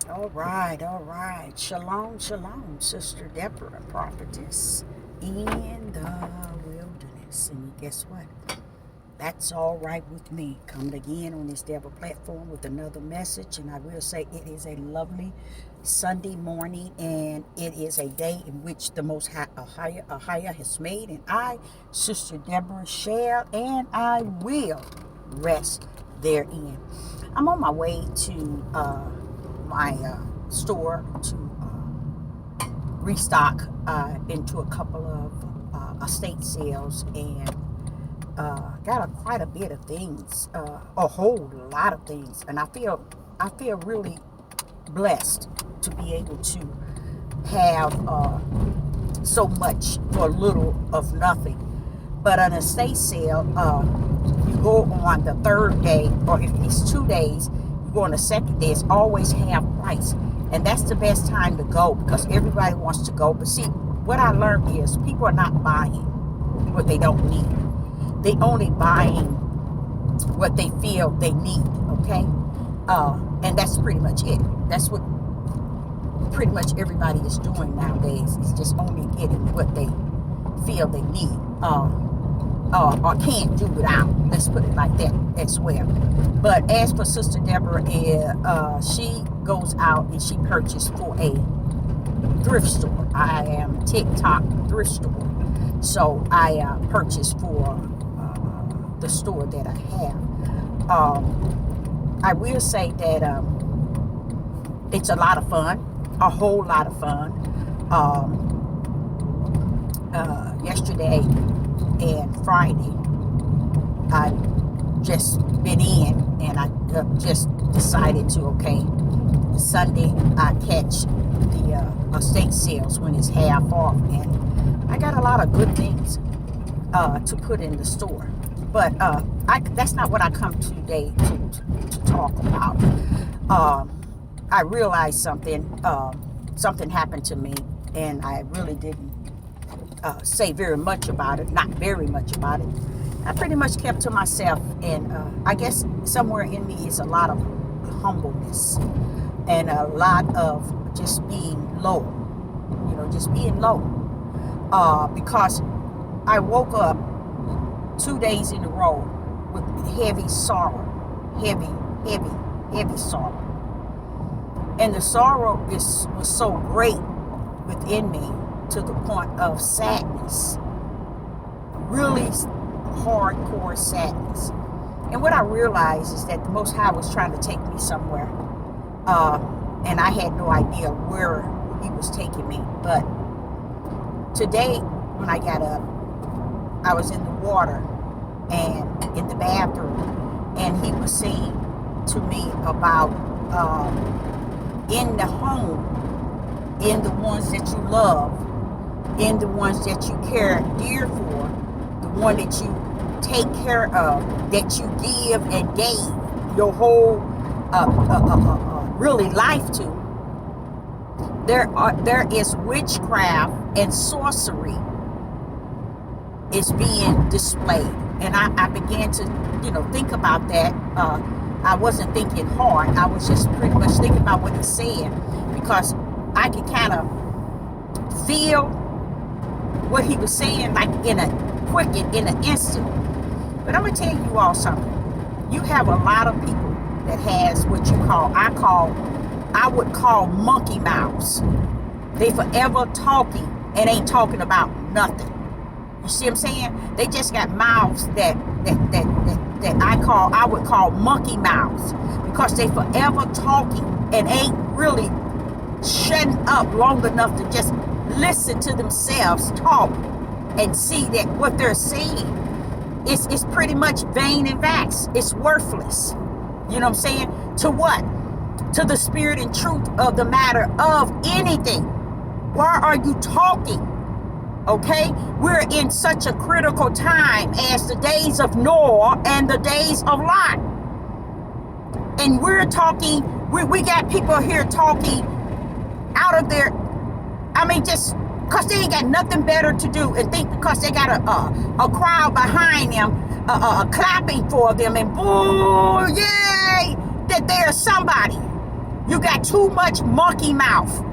All right. Shalom, shalom, Sister Deborah, prophetess in the wilderness. And guess what? That's all right with me. Coming again on this Deborah platform with another message. And I will say it is a lovely Sunday morning, and it is a day in which the Most High Ahia has made. And I, Sister Deborah, shall and I will rest therein. I'm on my way to my store to restock into a couple of estate sales, and got quite a bit of things, a whole lot of things, and I feel really blessed to be able to have so much for little of nothing. But an estate sale, you go on the third day, or if it's 2 days, you go on the second day. It's always half price, and that's the best time to go because everybody wants to go. But see, what I learned is people are not buying what they don't need. They only buying what they feel they need. Okay, and that's pretty much it. That's what pretty much everybody is doing nowadays. Is just only getting what they feel they need. Or can't do without. Let's put it like that as well. But as for Sister Deborah, she goes out and she purchased for a thrift store. I am TikTok thrift store. So I purchased for the store that I have. I will say that it's a lot of fun, a whole lot of fun. Yesterday and Friday, I just been in, and I just decided to, okay, Sunday I catch the estate sales when it's half off, and I got a lot of good things to put in the store. But that's not what I come today to talk about. I realized something happened to me, and I really didn't say very much about it, not very much about it. I pretty much kept to myself, and I guess somewhere in me is a lot of humbleness and a lot of just being low, just being low, because I woke up 2 days in a row with heavy sorrow, heavy sorrow, and the sorrow was so great within me, to the point of sadness, really hardcore sadness. And what I realized is that the Most High was trying to take me somewhere, and I had no idea where He was taking me. But today, when I got up, I was in the water and in the bathroom, and He was saying to me about in the home, in the ones that you love, in the ones that you care dear for, the one that you take care of, that you give and gave your whole really life to. There is witchcraft and sorcery is being displayed, and I began to think about that. I wasn't thinking hard. I was just pretty much thinking about what He said, because I could kind of feel what He was saying, like in an instant. But I'm gonna tell you all something. You have a lot of people that has what I would call monkey mouths. They forever talking and ain't talking about nothing. You see what I'm saying? They just got mouths that I would call monkey mouths, because they forever talking and ain't really shutting up long enough to just listen to themselves talk and see that what they're saying is pretty much vain and vax. It's worthless. You know what I'm saying? To what? To the spirit and truth of the matter of anything. Why are you talking? Okay? We're in such a critical time as the days of Noah and the days of Lot. And we're talking, we got people here talking out of their, just because they ain't got nothing better to do, and think because they got a crowd behind them clapping for them and boo, yay, that they're somebody. You got too much monkey mouth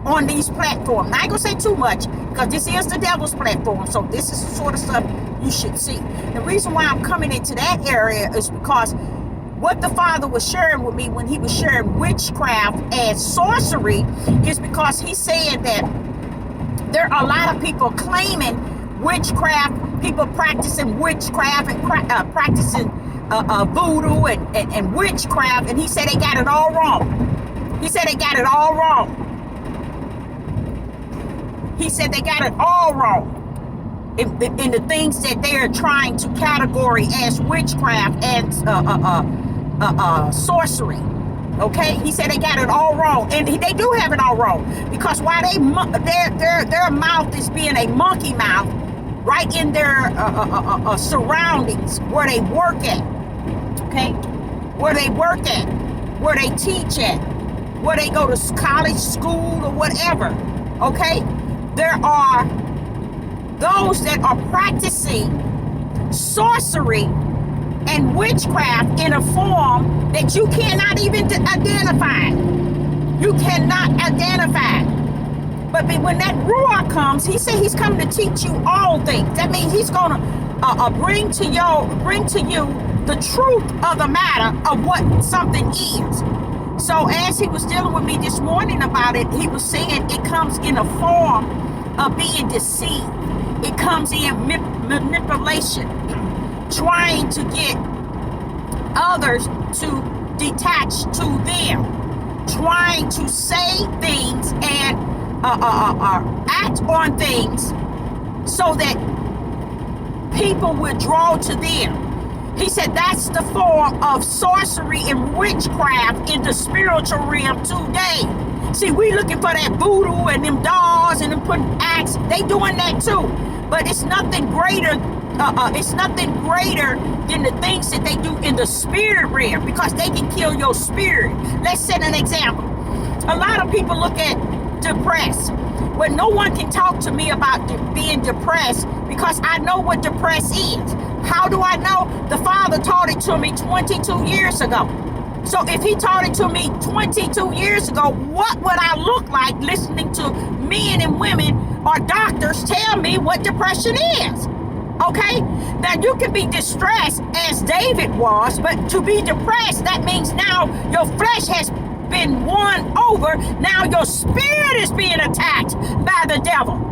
on these platforms. Now, I ain't gonna say too much because this is the devil's platform. So this is the sort of stuff you should see. The reason why I'm coming into that area is because what the Father was sharing with me when he was sharing witchcraft and sorcery is because he said that there are a lot of people claiming witchcraft, people practicing witchcraft and practicing voodoo and witchcraft, and he said they got it all wrong. He said they got it all wrong. He said they got it all wrong in the things that they are trying to category as witchcraft and sorcery. Okay, he said they got it all wrong, and they do have it all wrong because while their mouth is being a monkey mouth, right in their surroundings where they work at, okay, where they work at, where they teach at, where they go to college, school, or whatever, okay, there are those that are practicing sorcery and witchcraft in a form that you cannot even identify. You cannot identify. But when that Ruach comes, he said he's coming to teach you all things. That means he's going to bring to you the truth of the matter of what something is. So as he was dealing with me this morning about it, he was saying it comes in a form of being deceived. It comes in manipulation, trying to get others to detach to them, trying to say things and act on things so that people will draw to them. He said that's the form of sorcery and witchcraft in the spiritual realm today. See, we looking for that voodoo and them dolls and them putting acts. They doing that too, but it's nothing greater. It's nothing greater than the things that they do in the spirit realm because they can kill your spirit. Let's set an example. A lot of people look at depressed, but no one can talk to me about being depressed because I know what depressed is. How do I know? The Father taught it to me 22 years ago. So if he taught it to me 22 years ago, what would I look like listening to men and women or doctors tell me what depression is? Okay, now you can be distressed as David was, but to be depressed, that means now your flesh has been won over. Now your spirit is being attacked by the devil.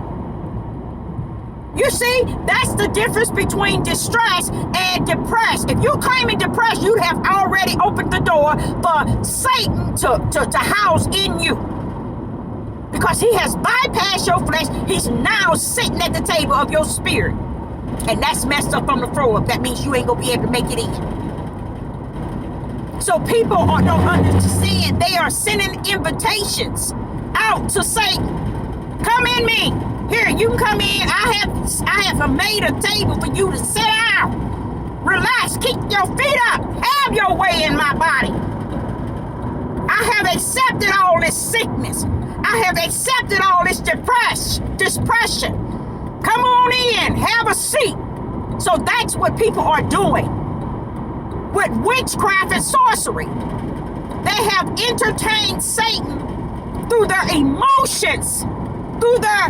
You see, that's the difference between distress and depressed. If you're claiming depressed, you have already opened the door for Satan to house in you. Because he has bypassed your flesh, he's now sitting at the table of your spirit. And that's messed up on the floor. That means you ain't gonna be able to make it in. So people don't understand. They are sending invitations out to Satan. Come in me. Here, you can come in. I have made a table for you to sit down. Relax. Keep your feet up. Have your way in my body. I have accepted all this sickness. I have accepted all this depression. Come on in, have a seat. So that's what people are doing with witchcraft and sorcery. They have entertained Satan through their emotions, through their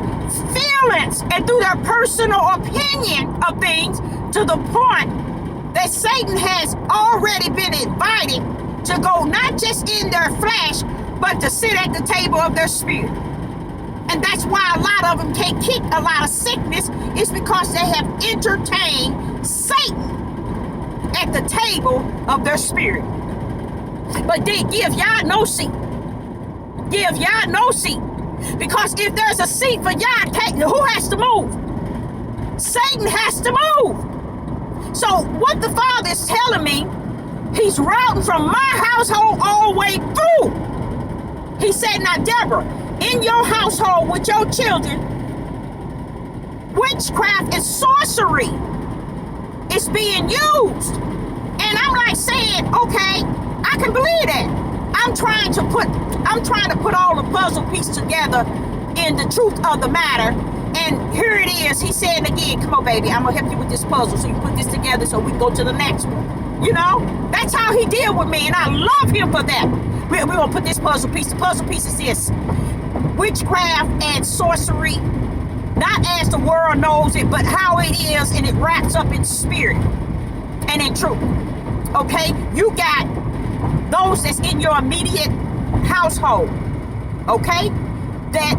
feelings, and through their personal opinion of things to the point that Satan has already been invited to go not just in their flesh, but to sit at the table of their spirit. And that's why a lot of them can't kick a lot of sickness, is because they have entertained Satan at the table of their spirit. But they give y'all no seat. Give y'all no seat. Because if there's a seat for y'all, who has to move? Satan has to move. So what the Father is telling me, he's routing from my household all the way through. He said, now Deborah, in your household with your children, witchcraft and sorcery is being used. And I'm like saying, okay, I can believe that. I'm trying to put all the puzzle pieces together in the truth of the matter. And here it is. He's saying again, come on, baby, I'm gonna help you with this puzzle. So you put this together so we can go to the next one. You know, that's how he deal with me, and I love him for that. We're gonna put this puzzle piece. The puzzle piece is this: witchcraft and sorcery, not as the world knows it, but how it is, and it wraps up in spirit and in truth. Okay, you got those that's in your immediate household, okay, that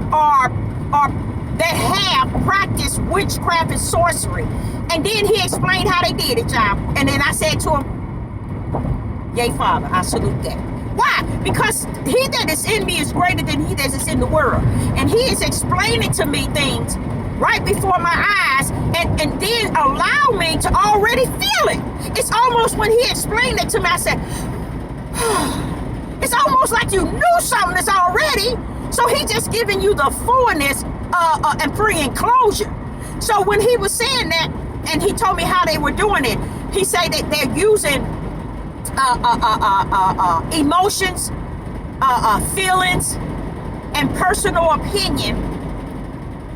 have practiced witchcraft and sorcery. And then he explained how they did it, y'all. And then I said to him, yay, Father, I salute that. Why? Because he that is in me is greater than he that is in the world. And he is explaining to me things right before my eyes, and then allow me to already feel it. It's almost when he explained it to me, I said, it's almost like you knew something that's already. So he just giving you the fullness and free enclosure. So when he was saying that, and he told me how they were doing it, he said that they're using emotions, feelings, and personal opinion,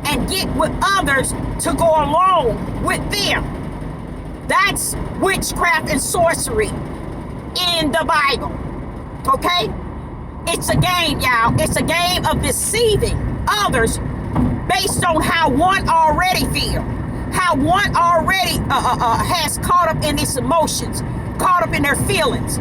and get with others to go along with them. That's witchcraft and sorcery in the Bible. Okay? It's a game, y'all. It's a game of deceiving others based on how one already feels, how one already has caught up in its emotions, caught up in their feelings.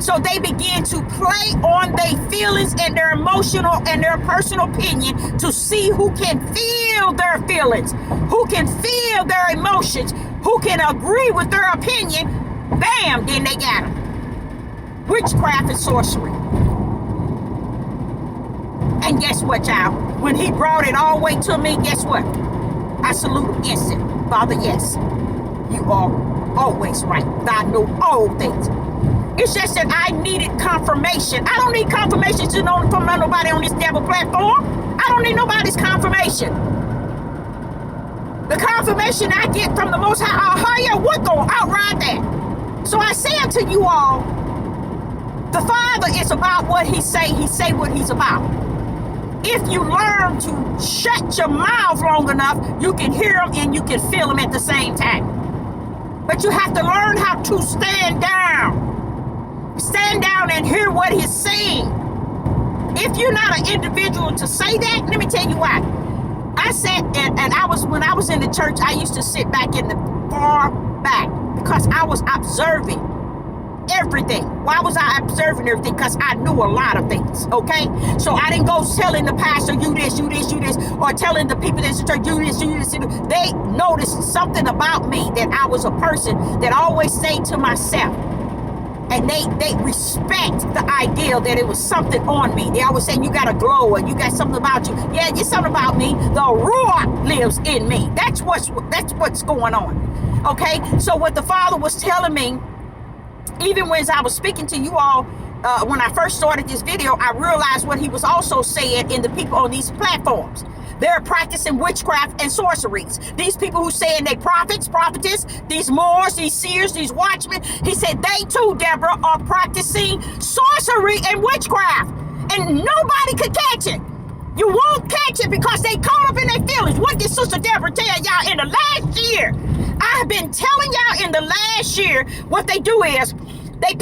So they begin to play on their feelings and their emotional and their personal opinion to see who can feel their feelings, who can feel their emotions, who can agree with their opinion. Bam, then they got them. Witchcraft and sorcery. And guess what, y'all? When he brought it all the way to me, guess what? I salute him instant. Father, yes, you are always right. God knows all things. It's just that I needed confirmation. I don't need confirmation from nobody on this devil platform. I don't need nobody's confirmation. The confirmation I get from the Most High, what going to outride that? So I say unto you all, the Father is about what he say what he's about. If you learn to shut your mouth long enough, you can hear him and you can feel him at the same time. But you have to learn how to stand down. Stand down and hear what he's saying. If you're not an individual to say that, let me tell you why. I sat when I was in the church, I used to sit back in the far back because I was observing everything. Why was I observing everything? Because I knew a lot of things, okay? So I didn't go telling the pastor, you this, or telling the people that's in church, you this. They noticed something about me, that I was a person that always say to myself, and they respect the idea that it was something on me. They always say, you got a glow, or you got something about you. Yeah, it's something about me. The Ruach lives in me. That's what's going on, okay? So what the Father was telling me, even when I was speaking to you all, when I first started this video, I realized what he was also saying in the people on these platforms. They're practicing witchcraft and sorceries. These people who saying they prophets, prophetess, these Moors, these seers, these watchmen, he said they too, Deborah, are practicing sorcery and witchcraft. And nobody could catch it. You won't catch it because they caught up in their feelings. What did Sister Deborah tell y'all in the last year? I've been telling y'all in the last year, what they do is they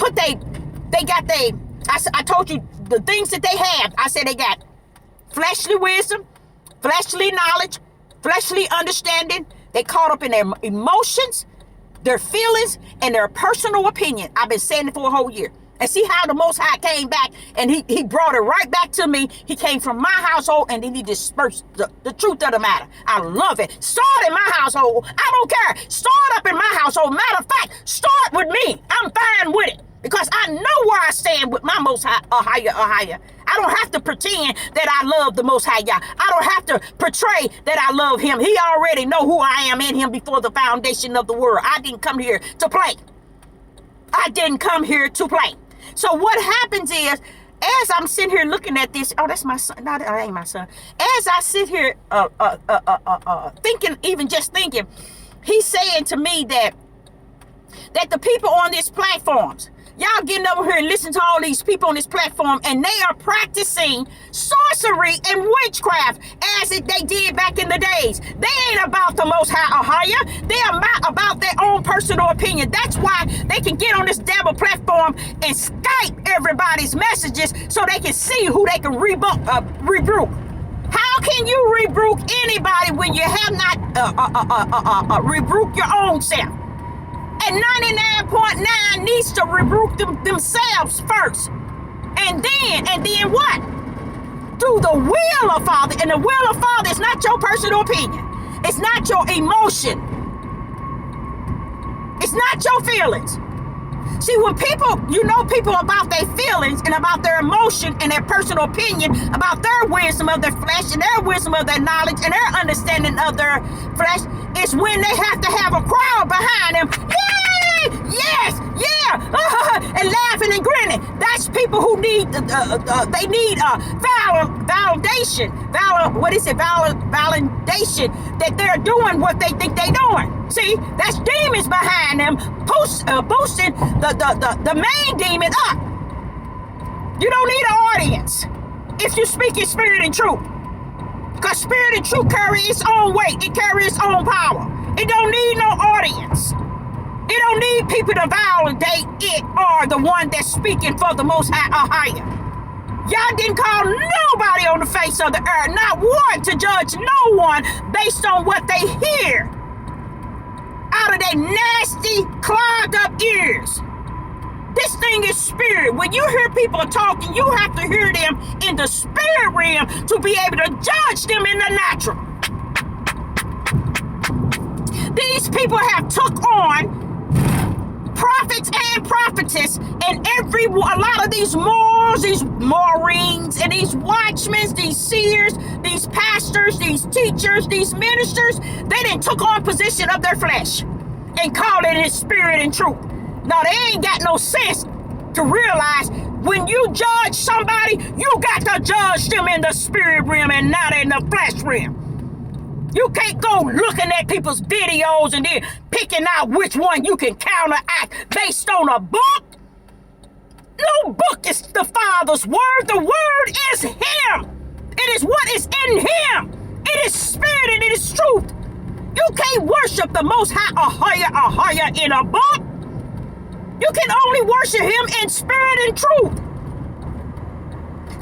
I told you the things that they have. I said they got fleshly wisdom, fleshly knowledge, fleshly understanding. They caught up in their emotions, their feelings, and their personal opinion. I've been saying it for a whole year. And see how the Most High came back, and he brought it right back to me. He came from my household, and then he dispersed the truth of the matter. I love it. Start in my household. I don't care. Start up in my household. Matter of fact, start with me. I'm fine with it. Because I know where I stand with my Most High, Ahaya. I don't have to pretend that I love the Most High. I don't have to portray that I love him. He already know who I am in him before the foundation of the world. I didn't come here to play. I didn't come here to play. So what happens is, as I'm sitting here looking at this, oh, that's my son. No, that ain't my son. As I sit here thinking, he's saying to me that the people on these platforms, Y'all getting over here and listen to all these people on this platform, and they are practicing sorcery and witchcraft as they did back in the days. They ain't about the Most High or higher. They're about their own personal opinion. That's why they can get on this devil platform and Skype everybody's messages so they can see who they can rebuke. How can you rebuke anybody when you have not rebuked your own self? And 99.9 needs to rebuke themselves first. And then what? Do the will of Father. And the will of Father is not your personal opinion. It's not your emotion. It's not your feelings. See, when people about their feelings and about their emotion and their personal opinion, about their wisdom of their flesh and their wisdom of their knowledge and their understanding of their flesh, it's when they have to have a crowd behind them. Hey, yes, yeah, and laughing and grinning. That's people who need, they need validation. Validation that they're doing what they think they're doing. See, that's demons behind them, boosting the main demon up. You don't need an audience if you speak in spirit and truth. Because spirit and truth carry its own weight. It carries its own power. It don't need no audience. It don't need people to validate it or the one that's speaking for the Most High or higher. Y'all didn't call nobody on the face of the earth, not one, to judge no one based on what they hear out of their nasty, clogged up ears. This thing is spirit. When you hear people talking, you have to hear them in the spirit realm to be able to judge them in the natural. These people have took on prophets and prophetess and a lot of these Moors, these Maurines, and these watchmen, these seers, these pastors, these teachers, these ministers. They done took on position of their flesh and called it in spirit and truth. Now, they ain't got no sense to realize when you judge somebody, you got to judge them in the spirit realm and not in the flesh realm. You can't go looking at people's videos and then picking out which one you can counteract based on a book. No book is the Father's word. The word is Him. It is what is in Him. It is spirit and it is truth. You can't worship the Most High or higher in a book. You can only worship Him in spirit and truth.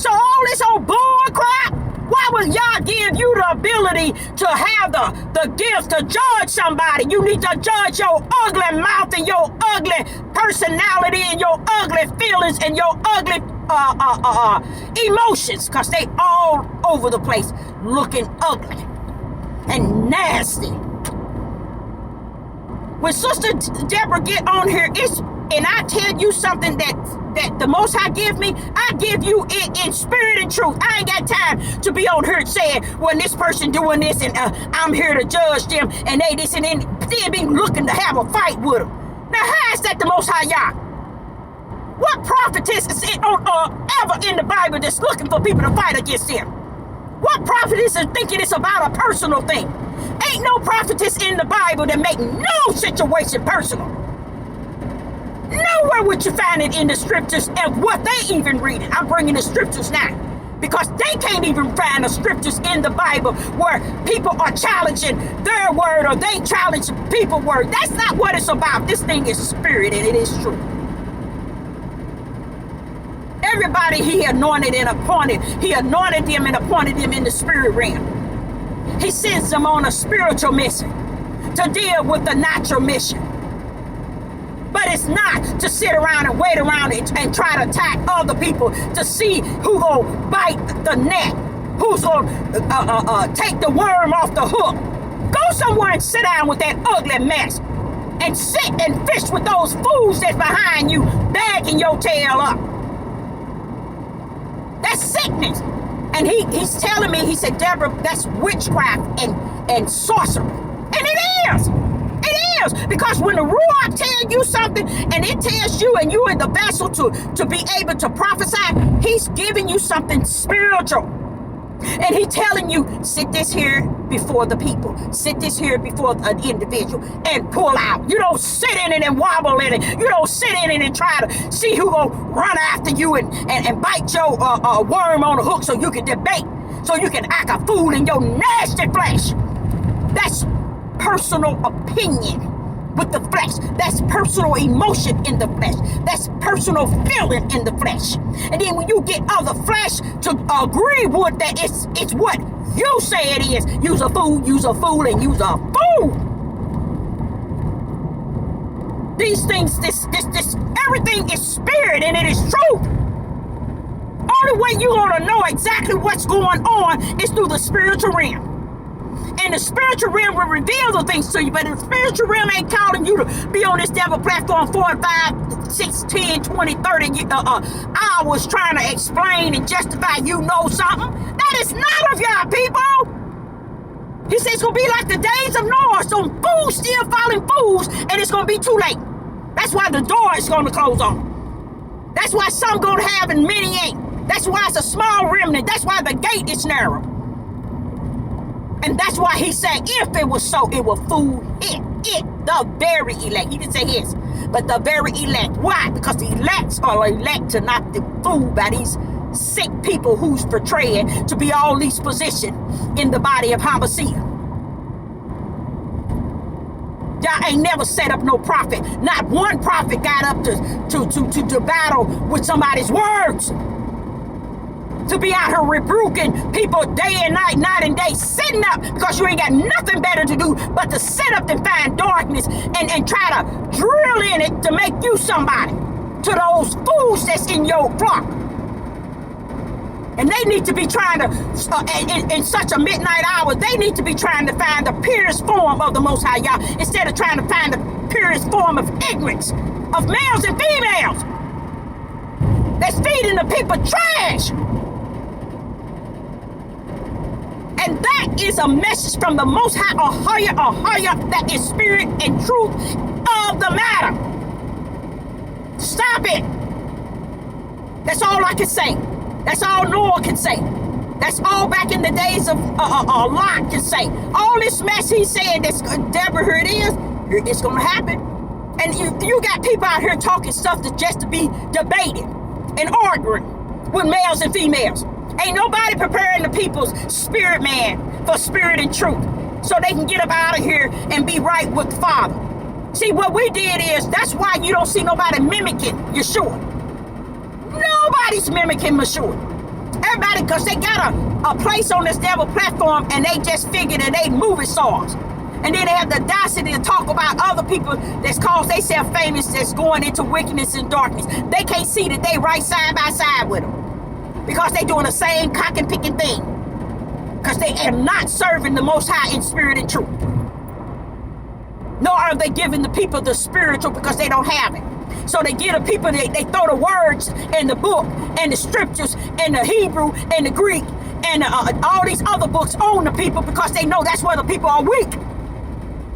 So all this old bull crap, why would y'all give you the ability to have the gift to judge somebody? You need to judge your ugly mouth and your ugly personality and your ugly feelings and your ugly emotions, because they all over the place looking ugly and nasty. When Sister Deborah get on here, and I tell you something that the Most High give me, I give you it in spirit and truth. I ain't got time to be on here saying, well, this person doing this, and I'm here to judge them, and they this, and then be looking to have a fight with them. Now, how is that the Most High Yah? What prophetess is ever in the Bible that's looking for people to fight against them? What prophetess is thinking it's about a personal thing? Ain't no prophetess in the Bible that make no situation personal. Nowhere would you find it in the scriptures and what they even read. I'm bringing the scriptures now because they can't even find the scriptures in the Bible where people are challenging their word or they challenge people's word. That's not what it's about. This thing is spirit and it is true. Everybody He anointed and appointed. He anointed them and appointed them in the spirit realm. He sends them on a spiritual mission to deal with the natural mission. But it's not to sit around and wait around and try to attack other people to see who gonna bite the net, who's gonna take the worm off the hook. Go somewhere and sit down with that ugly mess and sit and fish with those fools that's behind you bagging your tail up. That's sickness. And he's telling me, he said, Deborah, that's witchcraft and sorcery. And it is. It is. Because when the Ruach tells you something and it tells you and you in the vessel to be able to prophesy, He's giving you something spiritual. And he's telling you, sit this here before the people. Sit this here before an individual and pull out. You don't sit in it and wobble in it. You don't sit in it and try to see who gonna run after you and bite your worm on the hook so you can debate, so you can act a fool in your nasty flesh. That's personal opinion with the flesh. That's personal emotion in the flesh. That's personal feeling in the flesh. And then when you get other flesh to agree with that, it's what you say it is. You's a fool, you's a fool, and you's a fool. These things, this, everything is spirit and it is truth. Only way you're gonna know exactly what's going on is through the spiritual realm. And the spiritual realm will reveal the things to you, but the spiritual realm ain't calling you to be on this devil platform 4, 5, 6, 10, 20, 30 hours trying to explain and justify you know something. That is not of y'all, people. He says it's going to be like the days of Noah. Some fools still falling fools, and it's going to be too late. That's why the door is going to close on. That's why some going to have and many ain't. That's why it's a small remnant. That's why the gate is narrow. And that's why he said, if it was so, it would fool it, the very elect. He didn't say his, but the very elect. Why? Because the elects are elect to not be fooled by these sick people who's portraying to be all these positions in the body of Hamashiach. Y'all ain't never set up no prophet. Not one prophet got up to battle with somebody's words. To be out here rebuking people day and night and day, sitting up because you ain't got nothing better to do but to sit up and find darkness and try to drill in it to make you somebody to those fools that's in your flock. And they need to be trying to, in such a midnight hour, they need to be trying to find the purest form of the Most High Yah instead of trying to find the purest form of ignorance of males and females that's feeding the people trash. And that is a message from the Most High, Ahaya, that is spirit and truth of the matter. Stop it. That's all I can say. That's all Noah can say. That's all back in the days of Lot can say. All this mess he's saying, that's Deborah, here it is, it's going to happen. And you got people out here talking stuff that just to be debated and arguing with males and females. Ain't nobody preparing the people's spirit man for spirit and truth so they can get up out of here and be right with the Father. See, what we did is, that's why you don't see nobody mimicking Yeshua. Nobody's mimicking Yeshua. Everybody, because they got a place on this devil platform and they just figured that they movie stars. And then they have the audacity to talk about other people that's called themselves famous that's going into wickedness and darkness. They can't see that they right side by side with them. Because they doing the same cock and picking thing. Because they are not serving the Most High in spirit and truth. Nor are they giving the people the spiritual because they don't have it. So they give the people, they throw the words and the book and the scriptures and the Hebrew and the Greek and all these other books on the people because they know that's where the people are weak.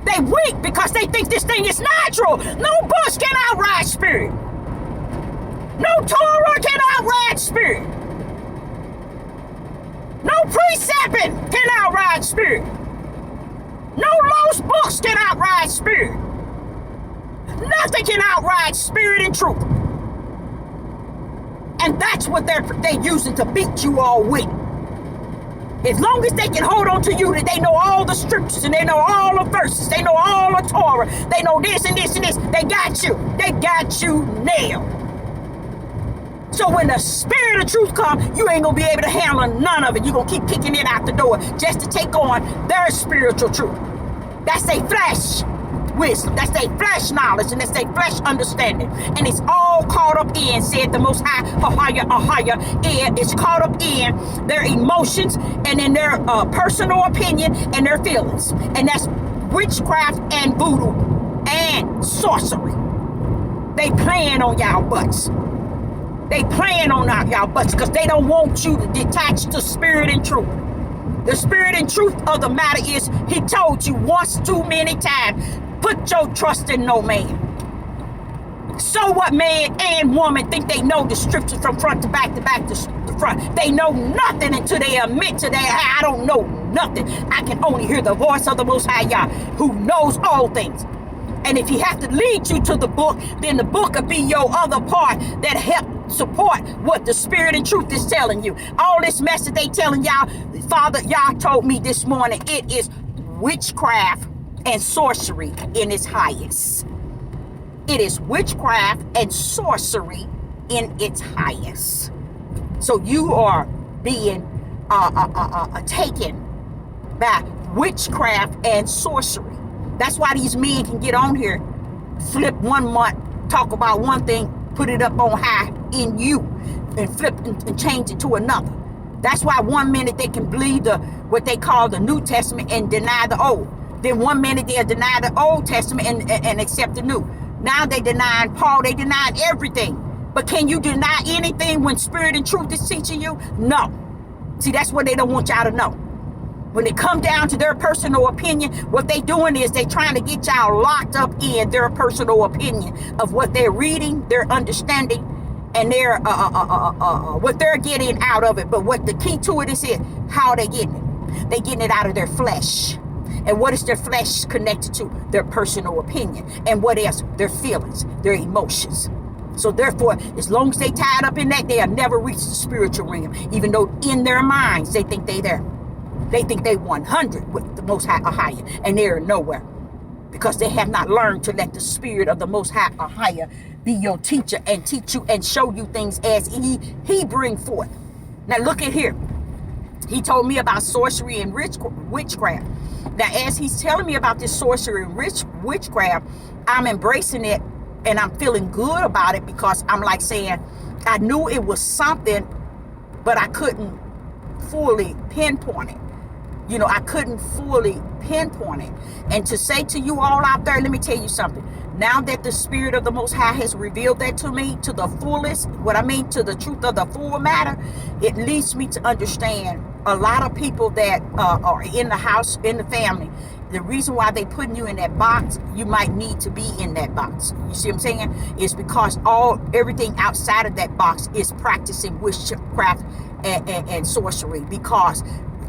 They weak because they think this thing is natural. No books can outride spirit. No Torah can outride spirit. No precepting can outride spirit. No lost books can outride spirit. Nothing can outride spirit and truth. And that's what they're using to beat you all with. As long as they can hold on to you, that they know all the scriptures and they know all the verses, they know all the Torah, they know this and this and this, they got you. They got you nailed. So when the spirit of truth comes, you ain't going to be able to handle none of it. You're going to keep kicking it out the door just to take on their spiritual truth. That's their flesh wisdom. That's their flesh knowledge. And that's their flesh understanding. And it's all caught up in, said the Most High, Ahaya. And it's caught up in their emotions and in their personal opinion and their feelings. And that's witchcraft and voodoo and sorcery. They playing on y'all butts. They playing on y'all butts because they don't want you to detach the spirit and truth. The spirit and truth of the matter is, he told you once too many times, put your trust in no man. So what man and woman think they know the scriptures from front to back to front? They know nothing until they admit to that, I don't know nothing. I can only hear the voice of the Most High Yah, who knows all things. And if he has to lead you to the book, then the book will be your other part that help support what the spirit and truth is telling you. All this mess that they telling y'all, Father, y'all told me this morning, it is witchcraft and sorcery in its highest. It is witchcraft and sorcery in its highest. So you are being taken by witchcraft and sorcery. That's why these men can get on here, flip 1 month, talk about one thing, put it up on high in you, and flip and change it to another. That's why 1 minute they can believe what they call the New Testament and deny the Old. Then 1 minute they'll deny the Old Testament and accept the New. Now they denying Paul, they denying everything. But can you deny anything when spirit and truth is teaching you? No. See, that's what they don't want y'all to know. When it come down to their personal opinion, what they doing is they trying to get y'all locked up in their personal opinion of what they're reading, their understanding, and their what they're getting out of it. But what the key to it is how they getting it. They getting it out of their flesh. And what is their flesh connected to? Their personal opinion. And what else? Their feelings, their emotions. So therefore, as long as they tied up in that, they'll never reach the spiritual realm. Even though in their minds, they think they there. They think they 100 with the Most High or higher. And they're nowhere. Because they have not learned to let the spirit of the Most High or higher be your teacher and teach you and show you things as he bring forth. Now look at here. He told me about sorcery and witchcraft. Now, as he's telling me about this sorcery and witchcraft, I'm embracing it and I'm feeling good about it because I'm like saying, I knew it was something, but I couldn't fully pinpoint it. You know, I couldn't fully pinpoint it. And to say to you all out there, let me tell you something. Now that the Spirit of the Most High has revealed that to me to the fullest, what I mean to the truth of the full matter, it leads me to understand a lot of people that are in the house, in the family, the reason why they putting you in that box, you might need to be in that box. You see what I'm saying? Is because everything outside of that box is practicing witchcraft and sorcery. Because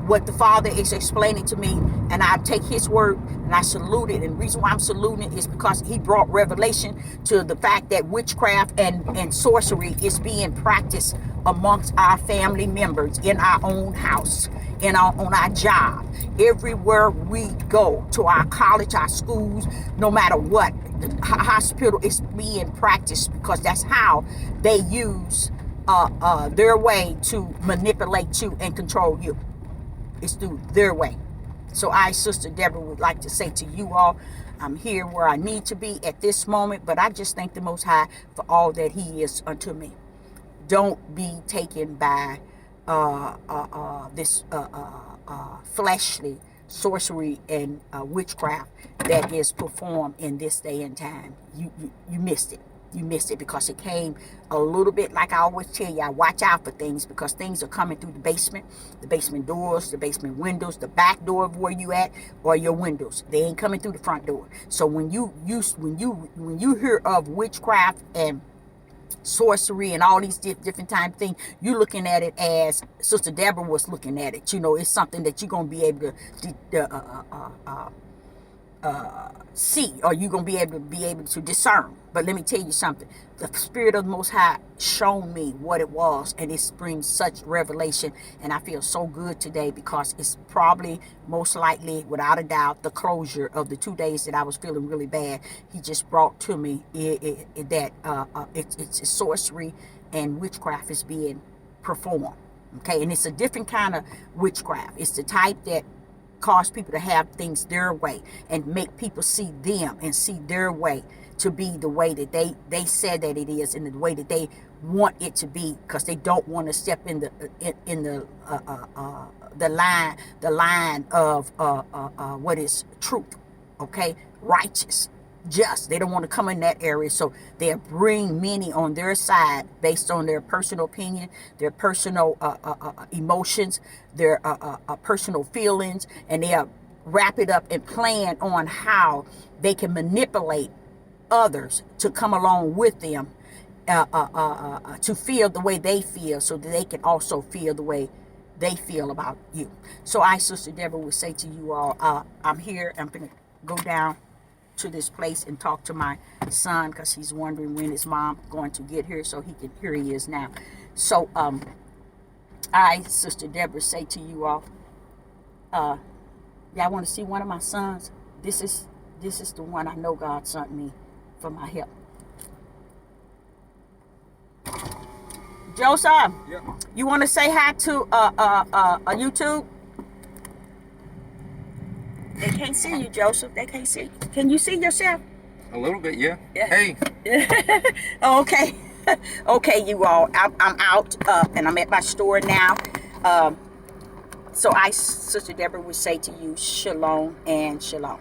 what the Father is explaining to me, and I take his word and I salute it. And the reason why I'm saluting it is because he brought revelation to the fact that witchcraft and sorcery is being practiced amongst our family members, in our own house, on our job, everywhere we go, to our college, our schools, no matter what, the hospital is being practiced, because that's how they use their way to manipulate you and control you. It's through their way. So I, Sister Deborah, would like to say to you all, I'm here where I need to be at this moment, but I just thank the Most High for all that he is unto me. Don't be taken by this fleshly sorcery and witchcraft that is performed in this day and time. You missed it. You missed it because it came a little bit, like I always tell y'all, watch out for things, because things are coming through the basement doors, the basement windows, the back door of where you at, or your windows. They ain't coming through the front door. So when you hear of witchcraft and sorcery and all these different type of things, you're looking at it as Sister Deborah was looking at it. You know, it's something that you're gonna be able to see, or you're gonna be able to discern. But let me tell you something. The Spirit of the Most High showed me what it was, and it brings such revelation, and I feel so good today, because it's probably, most likely, without a doubt, the closure of the 2 days that I was feeling really bad. He just brought to me that it's sorcery and witchcraft is being performed. Okay, and it's a different kind of witchcraft. It's the type that cause people to have things their way and make people see them and see their way to be the way that they said that it is, and the way that they want it to be, because they don't want to step in the line of what is truth, okay, righteous, just. They don't want to come in that area, so they'll bring many on their side based on their personal opinion, their personal emotions, their personal feelings, and they'll wrap it up and plan on how they can manipulate others to come along with them, to feel the way they feel, so that they can also feel the way they feel about you. So I, Sister Deborah, would say to you all, I'm here. I'm going to go down to this place and talk to my son, because he's wondering when his mom going to get here, so here he is now. So I, Sister Deborah, say to you all, y'all want to see one of my sons? This is the one I know God sent me for my help. Joseph, Yeah. you want to say hi to YouTube? They can't see you, Joseph. They can't see. Can you see yourself? A little bit, yeah. Yeah. Hey. Okay. Okay, you all. I'm out, and I'm at my store now. So I, Sister Deborah, would say to you, shalom and shalom.